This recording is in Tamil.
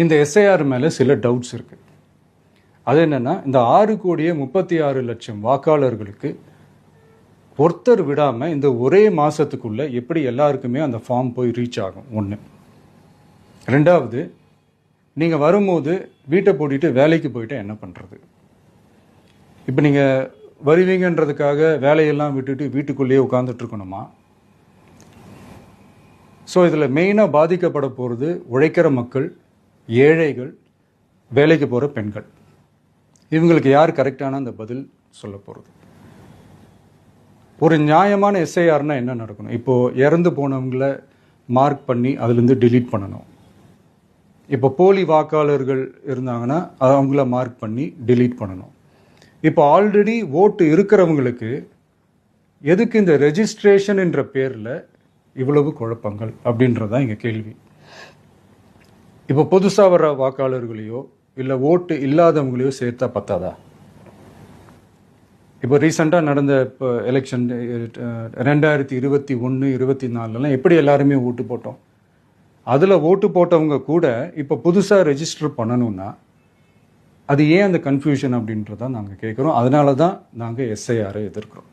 இந்த எஸ்ஐஆர் மேலே சில டவுட்ஸ் இருக்குது. அது என்னென்னா, இந்த 6,36,00,000 வாக்காளர்களுக்கு ஒருத்தர் விடாமல் இந்த ஒரே மாதத்துக்குள்ளே எப்படி எல்லாருக்குமே அந்த ஃபார்ம் போய் ரீச் ஆகும்? ஒன்று. ரெண்டாவது, நீங்கள் வரும்போது வீட்டை பூட்டிட்டு வேலைக்கு போயிட்டு என்ன பண்ணுறது? இப்போ நீங்கள் வருவீங்கன்றதுக்காக வேலையெல்லாம் விட்டுட்டு வீட்டுக்குள்ளேயே உட்காந்துட்டு இருக்கணுமா? ஸோ இதில் மெயினாக பாதிக்கப்பட போகிறது உழைக்கிற மக்கள், ஏழைகள், வேலைக்கு போகிற பெண்கள். இவங்களுக்கு யார் கரெக்டான அந்த பதில் சொல்ல போகிறது? ஒரு நியாயமான எஸ்ஐஆர்னா என்ன நடக்கணும்? இப்போது இறந்து போனவங்கள மார்க் பண்ணி அதுலேருந்து டிலீட் பண்ணணும். இப்போ போலி வாக்காளர்கள் இருந்தாங்கன்னா அவங்கள மார்க் பண்ணி டிலீட் பண்ணணும். இப்போ ஆல்ரெடி ஓட்டு இருக்கிறவங்களுக்கு எதுக்கு இந்த ரெஜிஸ்ட்ரேஷன் என்ற பேரில் இவ்வளவு குழப்பங்கள் அப்படின்றதான் இங்கே கேள்வி. இப்போ புதுசாக வர வாக்காளர்களையோ இல்லை ஓட்டு இல்லாதவங்களையோ சேர்த்தா பத்தாதா? இப்போ ரீசெண்டாக நடந்த இப்போ எலெக்ஷன் 2021, 24 எப்படி எல்லாருமே ஓட்டு போட்டோம்? அதில் ஓட்டு போட்டவங்க கூட இப்போ புதுசாக ரெஜிஸ்டர் பண்ணணும்னா அது ஏன் அந்த கன்ஃபியூஷன் அப்படின்றதான் நாங்கள் கேட்குறோம். அதனால தான் நாங்கள் எஸ்ஐஆரை எதிர்க்கிறோம்.